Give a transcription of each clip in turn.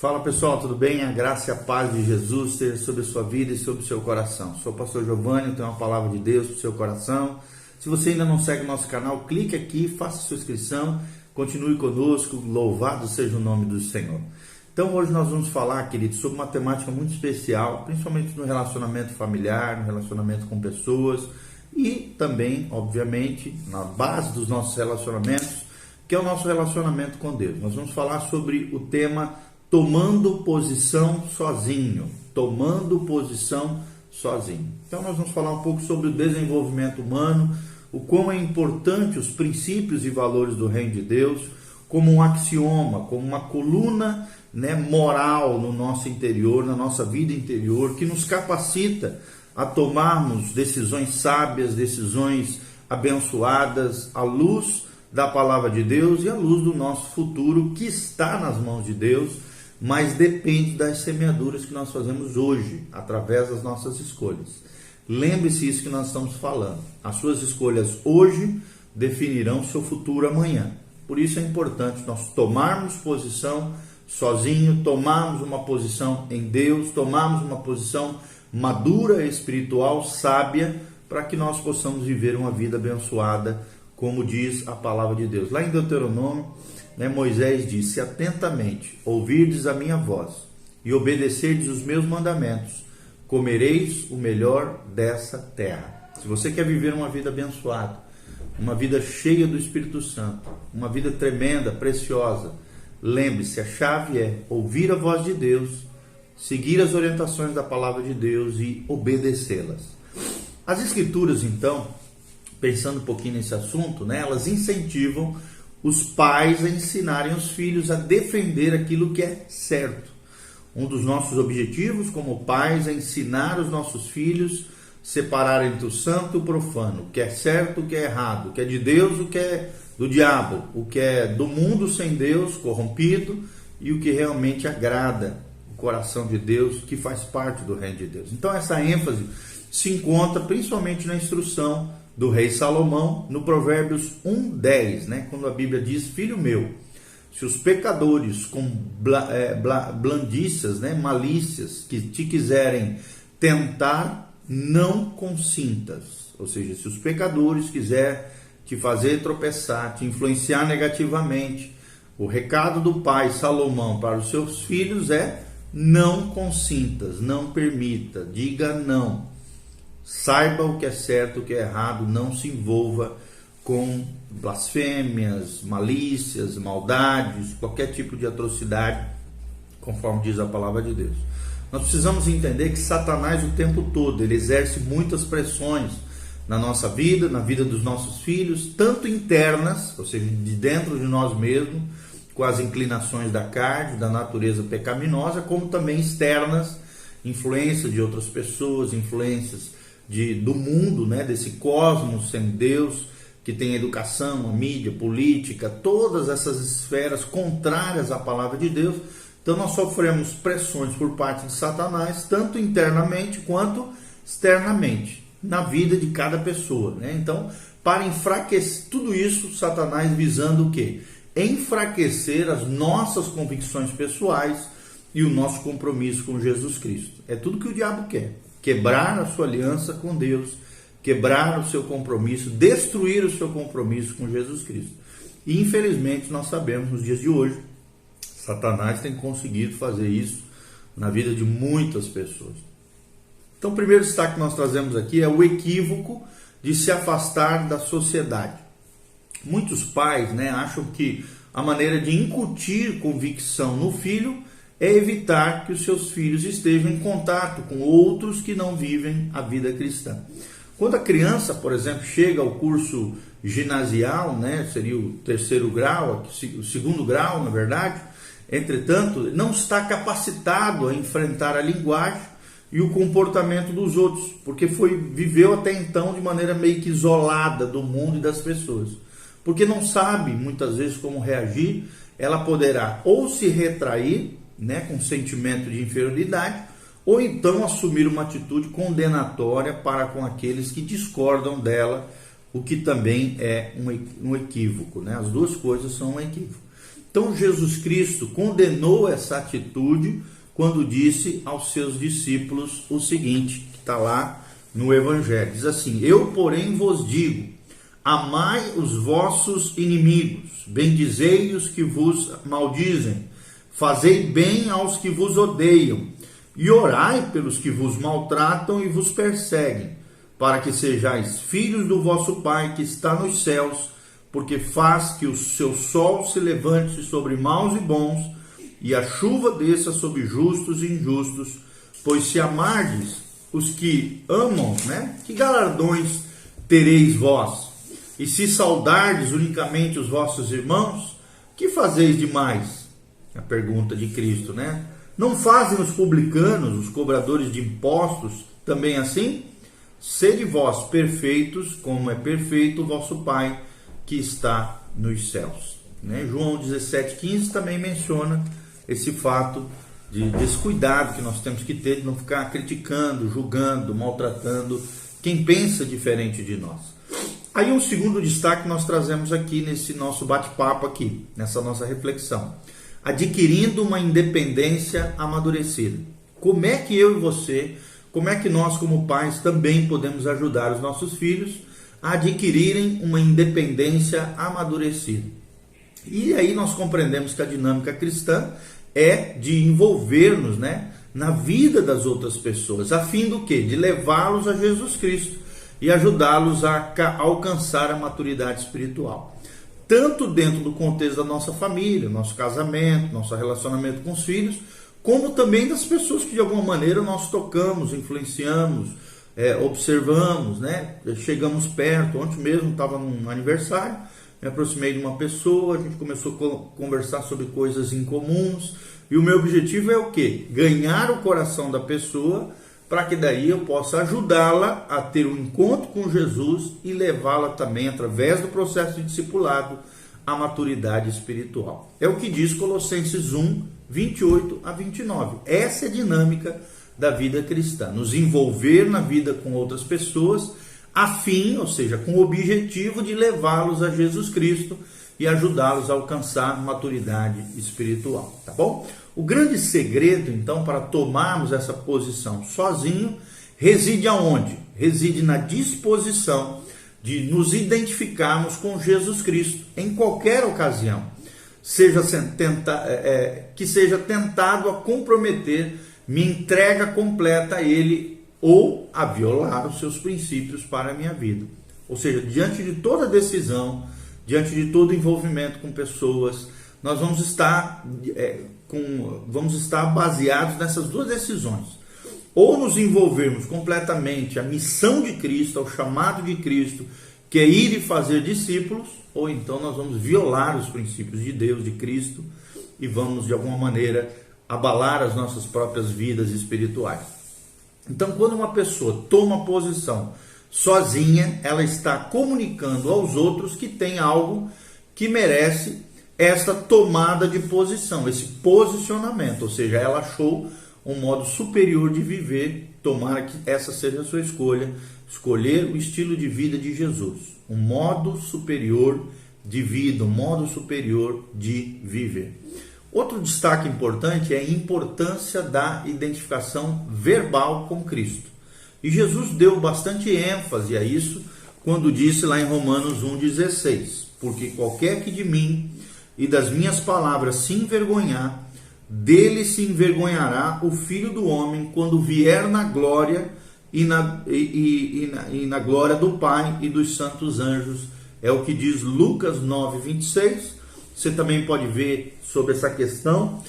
Fala pessoal, tudo bem? A graça e a paz de Jesus esteja sobre a sua vida e sobre o seu coração. Sou o pastor Giovanni, tenho uma palavra de Deus para o seu coração. Se você ainda não segue o nosso canal, clique aqui, faça sua inscrição, continue conosco, louvado seja o nome do Senhor. Então hoje nós vamos falar, queridos, sobre uma temática muito especial, principalmente no relacionamento familiar, no relacionamento com pessoas e também, obviamente, na base dos nossos relacionamentos, que é o nosso relacionamento com Deus. Nós vamos falar sobre o tema tomando posição sozinho, tomando posição sozinho. Então nós vamos falar um pouco sobre o desenvolvimento humano, o quão é importante os princípios e valores do reino de Deus, como um axioma, como uma coluna, moral no nosso interior, na nossa vida interior, que nos capacita a tomarmos decisões sábias, decisões abençoadas, à luz da palavra de Deus e à luz do nosso futuro, que está nas mãos de Deus, mas depende das semeaduras que nós fazemos hoje, através das nossas escolhas. Lembre-se isso que nós estamos falando. As suas escolhas hoje definirão seu futuro amanhã. Por isso é importante nós tomarmos posição sozinho, tomarmos uma posição em Deus, tomarmos uma posição madura, espiritual, sábia, para que nós possamos viver uma vida abençoada, como diz a palavra de Deus. Lá em Deuteronômio, Moisés disse: atentamente ouvirdes a minha voz e obedecerdes os meus mandamentos, comereis o melhor dessa terra. Se você quer viver uma vida abençoada, uma vida cheia do Espírito Santo, uma vida tremenda, preciosa, lembre-se, a chave é ouvir a voz de Deus, seguir as orientações da palavra de Deus e obedecê-las. As Escrituras, então, pensando um pouquinho nesse assunto, elas incentivam os pais a ensinarem os filhos a defender aquilo que é certo. Um dos nossos objetivos como pais é ensinar os nossos filhos a separar entre o santo e o profano, o que é certo, o que é errado, o que é de Deus, o que é do diabo, o que é do mundo sem Deus, corrompido, e o que realmente agrada o coração de Deus, que faz parte do reino de Deus. Então essa ênfase se encontra principalmente na instrução do rei Salomão, no Provérbios 1:10, quando a Bíblia diz: filho meu, se os pecadores com blandícias, malícias, que te quiserem tentar, não consintas. Ou seja, se os pecadores quiserem te fazer tropeçar, te influenciar negativamente, o recado do pai Salomão para os seus filhos é: não consintas, não permita, diga não. Saiba o que é certo, o que é errado, não se envolva com blasfêmias, malícias, maldades, qualquer tipo de atrocidade, conforme diz a palavra de Deus. Nós precisamos entender que Satanás o tempo todo, ele exerce muitas pressões na nossa vida, na vida dos nossos filhos, tanto internas, ou seja, de dentro de nós mesmos, com as inclinações da carne, da natureza pecaminosa, como também externas, influência de outras pessoas, influências do mundo, desse cosmos sem Deus, que tem educação, a mídia, política, todas essas esferas contrárias à palavra de Deus. Então nós sofremos pressões por parte de Satanás, tanto internamente quanto externamente, na vida de cada pessoa. Então, para enfraquecer tudo isso, Satanás visando o quê? Enfraquecer as nossas convicções pessoais e o nosso compromisso com Jesus Cristo. É tudo que o diabo quer. Quebrar a sua aliança com Deus, quebrar o seu compromisso, destruir o seu compromisso com Jesus Cristo. E infelizmente nós sabemos, nos dias de hoje, Satanás tem conseguido fazer isso na vida de muitas pessoas. Então o primeiro destaque que nós trazemos aqui é o equívoco de se afastar da sociedade. Muitos pais acham que a maneira de incutir convicção no filho é evitar que os seus filhos estejam em contato com outros que não vivem a vida cristã. Quando a criança, por exemplo, chega ao curso ginasial, seria o terceiro grau, o segundo grau, na verdade, entretanto, não está capacitado a enfrentar a linguagem e o comportamento dos outros, porque viveu até então de maneira meio que isolada do mundo e das pessoas. Porque não sabe, muitas vezes, como reagir, ela poderá ou se retrair, com sentimento de inferioridade, ou então assumir uma atitude condenatória para com aqueles que discordam dela, o que também é um equívoco. As duas coisas são um equívoco. Então Jesus Cristo condenou essa atitude quando disse aos seus discípulos o seguinte, que está lá no Evangelho. Diz assim: eu, porém, vos digo, amai os vossos inimigos, bendizei os que vos maldizem, fazei bem aos que vos odeiam, e orai pelos que vos maltratam e vos perseguem, para que sejais filhos do vosso Pai que está nos céus, porque faz que o seu sol se levante sobre maus e bons, e a chuva desça sobre justos e injustos. Pois se amardes os que amam, que galardões tereis vós? E se saudardes unicamente os vossos irmãos, que fazeis demais? A pergunta de Cristo, Não fazem os publicanos, os cobradores de impostos, também assim? Sede vós perfeitos, como é perfeito o vosso Pai que está nos céus. João 17,15 também menciona esse fato desse cuidado que nós temos que ter de não ficar criticando, julgando, maltratando quem pensa diferente de nós. Aí um segundo destaque nós trazemos aqui nesse nosso bate-papo aqui, nessa nossa reflexão. Adquirindo uma independência amadurecida. Como é que eu e você, como é que nós como pais também podemos ajudar os nossos filhos a adquirirem uma independência amadurecida? E aí nós compreendemos que a dinâmica cristã é de envolver-nos na vida das outras pessoas, a fim do quê? De levá-los a Jesus Cristo e ajudá-los a alcançar a maturidade espiritual. Tanto dentro do contexto da nossa família, nosso casamento, nosso relacionamento com os filhos, como também das pessoas que de alguma maneira nós tocamos, influenciamos, observamos, chegamos perto. Ontem mesmo estava num aniversário, me aproximei de uma pessoa, a gente começou a conversar sobre coisas incomuns, e o meu objetivo é o quê? Ganhar o coração da pessoa, para que daí eu possa ajudá-la a ter um encontro com Jesus e levá-la também, através do processo de discipulado, à maturidade espiritual. É o que diz Colossenses 1, 28 a 29. Essa é a dinâmica da vida cristã, nos envolver na vida com outras pessoas, a fim, ou seja, com o objetivo de levá-los a Jesus Cristo e ajudá-los a alcançar maturidade espiritual, tá bom? O grande segredo, então, para tomarmos essa posição sozinho, reside aonde? Reside na disposição de nos identificarmos com Jesus Cristo em qualquer ocasião, que seja tentado a comprometer minha entrega completa a Ele ou a violar os seus princípios para a minha vida. Ou seja, diante de toda decisão, diante de todo envolvimento com pessoas, nós vamos estar baseados nessas duas decisões. Ou nos envolvermos completamente à missão de Cristo, ao chamado de Cristo, que é ir e fazer discípulos, ou então nós vamos violar os princípios de Deus, de Cristo, e vamos de alguma maneira abalar as nossas próprias vidas espirituais. Então, quando uma pessoa toma posição sozinha, ela está comunicando aos outros que tem algo que merece essa tomada de posição, esse posicionamento, ou seja, ela achou um modo superior de viver. Tomara que essa seja a sua escolha, escolher o estilo de vida de Jesus, um modo superior de vida, um modo superior de viver. Outro destaque importante é a importância da identificação verbal com Cristo. E Jesus deu bastante ênfase a isso quando disse lá em Romanos 1,16: porque qualquer que de mim e das minhas palavras se envergonhar, dele se envergonhará o Filho do Homem quando vier na glória e na glória do Pai e dos santos anjos. É o que diz Lucas 9,26. Você também pode ver sobre essa questão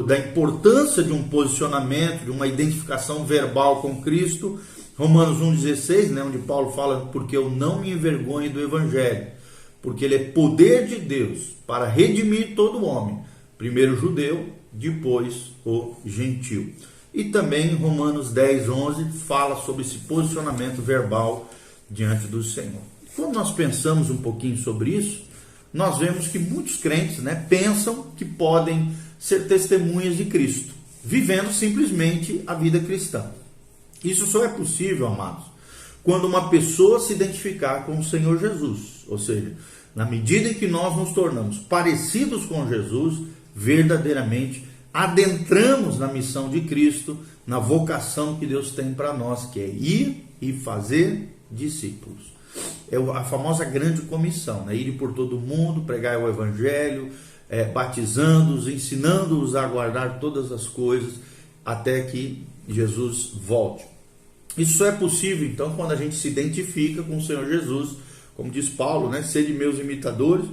da importância de um posicionamento, de uma identificação verbal com Cristo. Romanos 1,16, onde Paulo fala: porque eu não me envergonho do Evangelho, porque ele é poder de Deus para redimir todo homem, primeiro o judeu, depois o gentio. E também Romanos 10,11 fala sobre esse posicionamento verbal diante do Senhor. Quando nós pensamos um pouquinho sobre isso, nós vemos que muitos crentes pensam que podem ser testemunhas de Cristo, vivendo simplesmente a vida cristã. Isso só é possível, amados, quando uma pessoa se identificar com o Senhor Jesus, ou seja, Na medida em que nós nos tornamos parecidos com Jesus, verdadeiramente adentramos na missão de Cristo, na vocação que Deus tem para nós, que é ir e fazer discípulos. É a famosa grande comissão, né? Ir por todo mundo, pregar o evangelho, batizando-os, ensinando-os a guardar todas as coisas até que Jesus volte. Isso só é possível, então, quando a gente se identifica com o Senhor Jesus, como diz Paulo, né? Sede meus imitadores,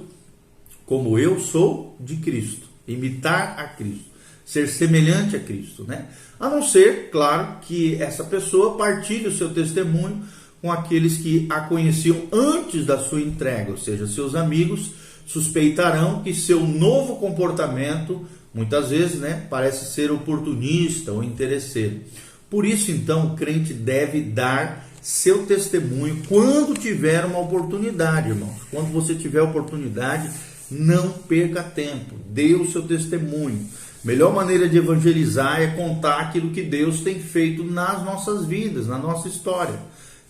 como eu sou de Cristo. Imitar a Cristo. Ser semelhante a Cristo, né? A não ser, claro, que essa pessoa partilhe o seu testemunho com aqueles que a conheciam antes da sua entrega, ou seja, seus amigos suspeitarão que seu novo comportamento, muitas vezes, né, parece ser oportunista ou interesseiro. Por isso, então, o crente deve dar seu testemunho quando tiver uma oportunidade, irmãos. Quando você tiver oportunidade, não perca tempo, dê o seu testemunho. Melhor maneira de evangelizar é contar aquilo que Deus tem feito nas nossas vidas, na nossa história,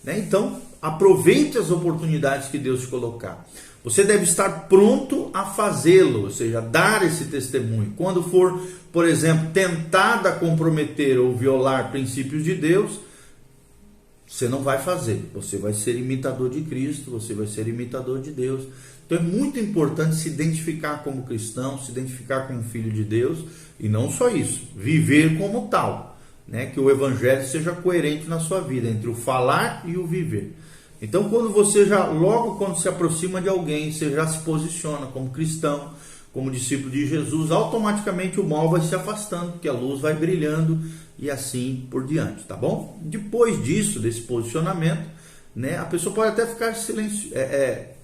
né? Então, aproveite as oportunidades que Deus te colocar. Você deve estar pronto a fazê-lo, ou seja, dar esse testemunho. Quando for, por exemplo, tentado a comprometer ou violar princípios de Deus, você não vai fazer. Você vai ser imitador de Cristo, você vai ser imitador de Deus. Então é muito importante se identificar como cristão, se identificar como filho de Deus, e não só isso, viver como tal, né? Que o evangelho seja coerente na sua vida, entre o falar e o viver. Então, logo quando se aproxima de alguém, você já se posiciona como cristão, como discípulo de Jesus, automaticamente o mal vai se afastando, porque a luz vai brilhando e assim por diante, tá bom? Depois disso, desse posicionamento, né, a pessoa pode até ficar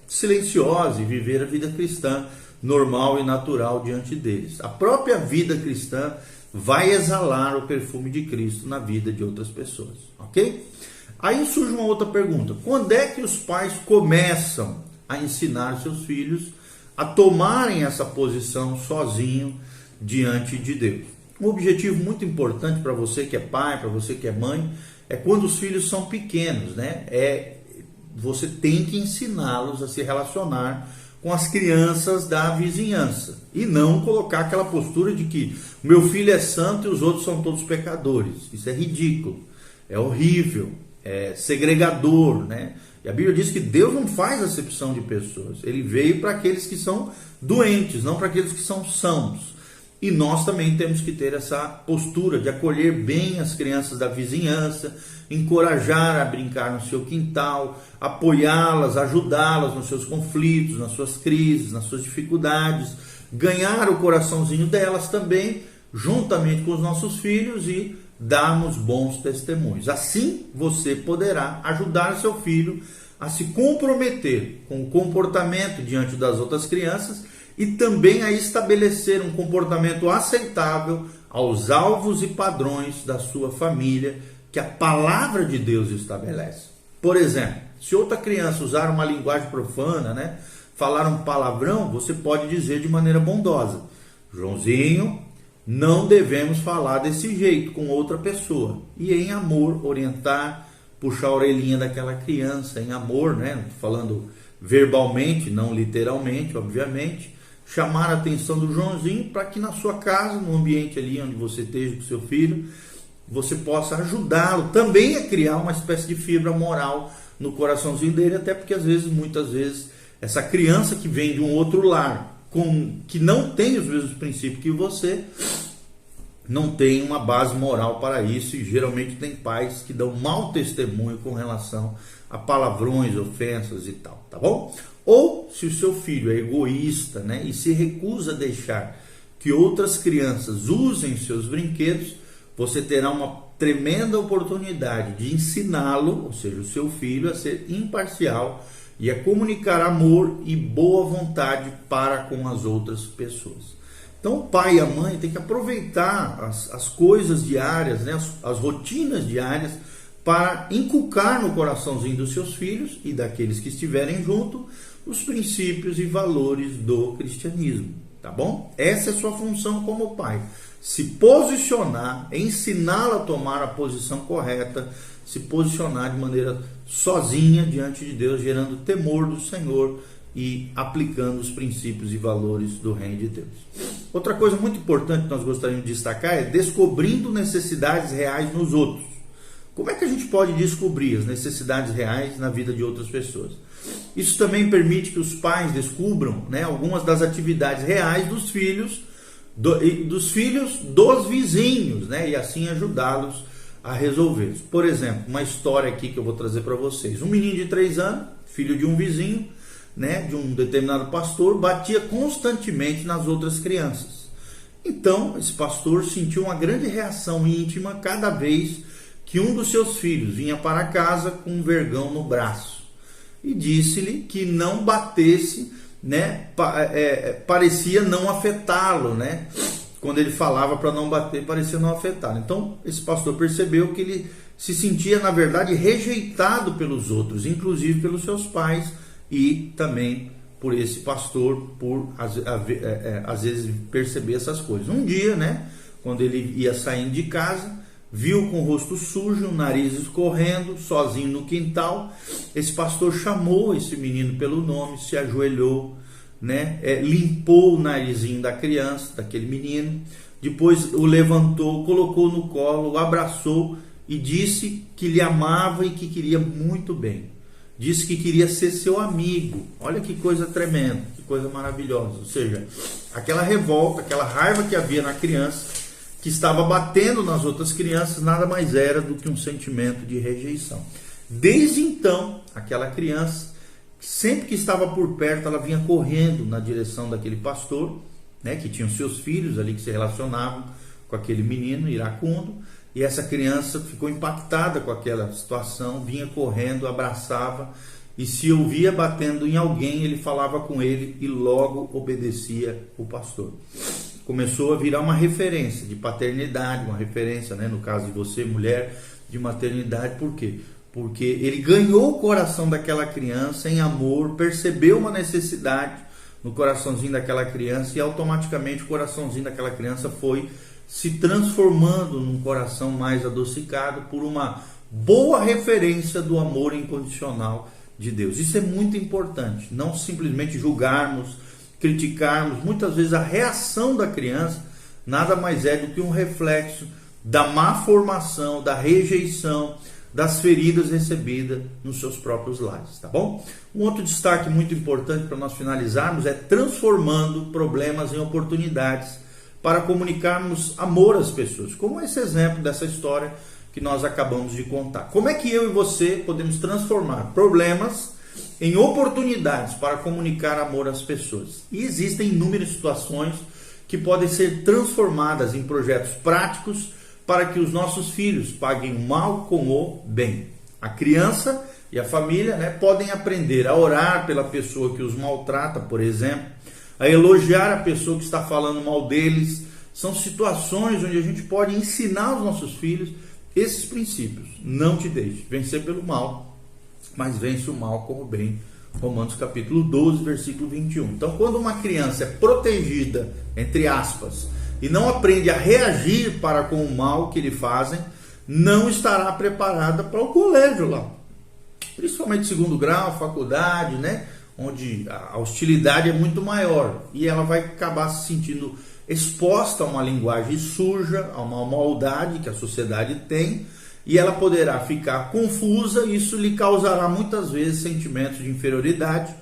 silenciosa e viver a vida cristã normal e natural diante deles. A própria vida cristã vai exalar o perfume de Cristo na vida de outras pessoas, ok? Aí surge uma outra pergunta: quando é que os pais começam a ensinar seus filhos a tomarem essa posição sozinho diante de Deus? Um objetivo muito importante para você que é pai, para você que é mãe, é quando os filhos são pequenos, né? Você tem que ensiná-los a se relacionar com as crianças da vizinhança e não colocar aquela postura de que meu filho é santo e os outros são todos pecadores. Isso é ridículo, é horrível, é segregador, né? E a Bíblia diz que Deus não faz acepção de pessoas. Ele veio para aqueles que são doentes, não para aqueles que são sãos. E nós também temos que ter essa postura de acolher bem as crianças da vizinhança, encorajar a brincar no seu quintal, apoiá-las, ajudá-las nos seus conflitos, nas suas crises, nas suas dificuldades, ganhar o coraçãozinho delas também, juntamente com os nossos filhos, e darmos bons testemunhos. Assim você poderá ajudar seu filho a se comprometer com o comportamento diante das outras crianças e também a estabelecer um comportamento aceitável aos alvos e padrões da sua família que a palavra de Deus estabelece. Por exemplo, se outra criança usar uma linguagem profana, né, falar um palavrão, você pode dizer de maneira bondosa: Joãozinho, não devemos falar desse jeito com outra pessoa. E em amor orientar, puxar a orelhinha daquela criança, em amor, né, falando verbalmente, não literalmente, obviamente, chamar a atenção do Joãozinho para que na sua casa, no ambiente ali onde você esteja com seu filho, você possa ajudá-lo também a criar uma espécie de fibra moral no coraçãozinho dele, até porque muitas vezes, essa criança que vem de um outro lar, que não tem os mesmos princípios que você, não tem uma base moral para isso, e geralmente tem pais que dão mau testemunho com relação a palavrões, ofensas e tal, tá bom? Ou se o seu filho é egoísta, né, e se recusa a deixar que outras crianças usem seus brinquedos, você terá uma tremenda oportunidade de ensiná-lo, ou seja, o seu filho, a ser imparcial e a comunicar amor e boa vontade para com as outras pessoas. Então o pai e a mãe têm que aproveitar as coisas diárias, né, as rotinas diárias, para inculcar no coraçãozinho dos seus filhos e daqueles que estiverem junto os princípios e valores do cristianismo, tá bom? Essa é a sua função como pai: se posicionar, ensiná-lo a tomar a posição correta, se posicionar de maneira sozinha diante de Deus, gerando temor do Senhor e aplicando os princípios e valores do reino de Deus. Outra coisa muito importante que nós gostaríamos de destacar é descobrindo necessidades reais nos outros. Como é que a gente pode descobrir as necessidades reais na vida de outras pessoas? Isso também permite que os pais descubram, né, algumas das atividades reais dos filhos, dos vizinhos, né, e assim ajudá-los a resolver. Por exemplo, uma história aqui que eu vou trazer para vocês. Um menino de 3 anos, filho de um vizinho, né, de um determinado pastor, batia constantemente nas outras crianças. Então, esse pastor sentiu uma grande reação íntima cada vez que um dos seus filhos vinha para casa com um vergão no braço. E disse-lhe que não batesse, né, parecia não afetá-lo, né? Quando ele falava para não bater, parecia não afetá-lo. Então, esse pastor percebeu que ele se sentia, na verdade, rejeitado pelos outros, inclusive pelos seus pais e também por esse pastor, por às vezes perceber essas coisas. Um dia, né, quando ele ia saindo de casa, viu com o rosto sujo, o nariz escorrendo, sozinho no quintal. Esse pastor chamou esse menino pelo nome, se ajoelhou, né, limpou o narizinho da criança, daquele menino, depois o levantou, colocou no colo, o abraçou e disse que lhe amava e que queria muito bem. Disse que queria ser seu amigo. Olha que coisa tremenda, que coisa maravilhosa. Ou seja, aquela revolta, aquela raiva que havia na criança, que estava batendo nas outras crianças, nada mais era do que um sentimento de rejeição. Desde então, aquela criança, sempre que estava por perto, ela vinha correndo na direção daquele pastor, né, que tinha os seus filhos ali que se relacionavam com aquele menino iracundo, e essa criança ficou impactada com aquela situação, vinha correndo, abraçava, e se ouvia batendo em alguém, ele falava com ele e logo obedecia o pastor. Começou a virar uma referência de paternidade, uma referência, né, no caso de você, mulher, de maternidade. Por quê? Porque ele ganhou o coração daquela criança em amor, percebeu uma necessidade no coraçãozinho daquela criança e automaticamente o coraçãozinho daquela criança foi se transformando num coração mais adocicado por uma boa referência do amor incondicional de Deus. Isso é muito importante, não simplesmente julgarmos, criticarmos. Muitas vezes a reação da criança nada mais é do que um reflexo da má formação, da rejeição, das feridas recebidas nos seus próprios lares, tá bom? Um outro destaque muito importante para nós finalizarmos é transformando problemas em oportunidades para comunicarmos amor às pessoas, como esse exemplo dessa história que nós acabamos de contar. Como é que eu e você podemos transformar problemas em oportunidades para comunicar amor às pessoas? E existem inúmeras situações que podem ser transformadas em projetos práticos para que os nossos filhos paguem o mal com o bem. A criança e a família, né, podem aprender a orar pela pessoa que os maltrata, por exemplo, a elogiar a pessoa que está falando mal deles. São situações onde a gente pode ensinar aos nossos filhos esses princípios. Não te deixe vencer pelo mal, mas vence o mal com o bem. Romanos capítulo 12, versículo 21. Então, quando uma criança é protegida, entre aspas, e não aprende a reagir para com o mal que lhe fazem, não estará preparada para o colégio lá. Principalmente segundo grau, faculdade, né? Onde a hostilidade é muito maior. E ela vai acabar se sentindo exposta a uma linguagem suja, a uma maldade que a sociedade tem, e ela poderá ficar confusa, e isso lhe causará muitas vezes sentimentos de inferioridade,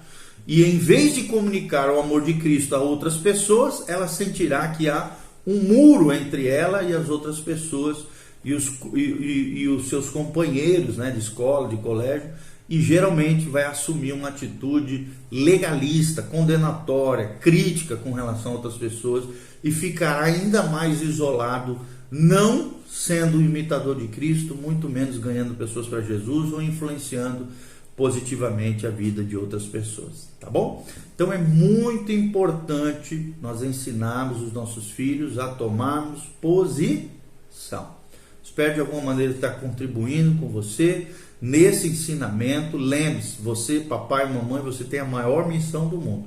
e em vez de comunicar o amor de Cristo a outras pessoas, ela sentirá que há um muro entre ela e as outras pessoas e os seus companheiros, né, de escola, de colégio, e geralmente vai assumir uma atitude legalista, condenatória, crítica com relação a outras pessoas, e ficará ainda mais isolado, não sendo um imitador de Cristo, muito menos ganhando pessoas para Jesus ou influenciando positivamente a vida de outras pessoas, tá bom? Então é muito importante nós ensinarmos os nossos filhos a tomarmos posição. Espero de alguma maneira estar contribuindo com você nesse ensinamento. Lembre-se, você, papai e mamãe, você tem a maior missão do mundo: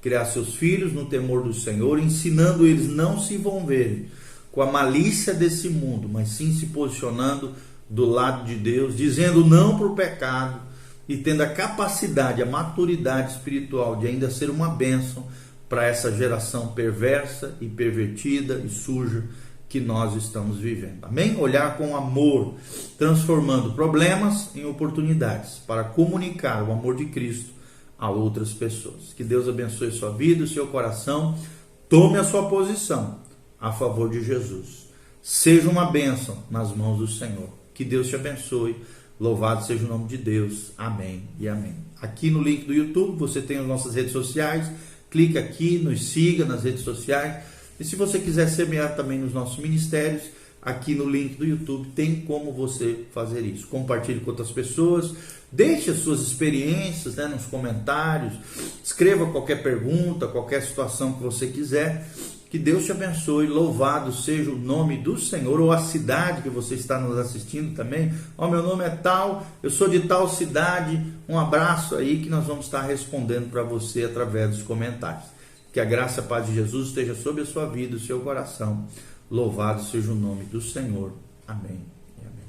criar seus filhos no temor do Senhor, ensinando eles não se envolverem com a malícia desse mundo, mas sim se posicionando do lado de Deus, dizendo não para o pecado e tendo a capacidade, a maturidade espiritual de ainda ser uma bênção para essa geração perversa e pervertida e suja que nós estamos vivendo. Amém? Olhar com amor, transformando problemas em oportunidades para comunicar o amor de Cristo a outras pessoas. Que Deus abençoe sua vida, o seu coração. Tome a sua posição a favor de Jesus. Seja uma bênção nas mãos do Senhor. Que Deus te abençoe. Louvado seja o nome de Deus. Amém e amém. Aqui no link do YouTube você tem as nossas redes sociais. Clique aqui, nos siga nas redes sociais. E se você quiser semear também nos nossos ministérios, aqui no link do YouTube tem como você fazer isso. Compartilhe com outras pessoas. Deixe as suas experiências, nos comentários. Escreva qualquer pergunta, qualquer situação que você quiser. Que Deus te abençoe, louvado seja o nome do Senhor, ou a cidade que você está nos assistindo também. Meu nome é tal, eu sou de tal cidade. Um abraço aí que nós vamos estar respondendo para você através dos comentários. Que a graça e a paz de Jesus esteja sobre a sua vida, o seu coração. Louvado seja o nome do Senhor. Amém e amém.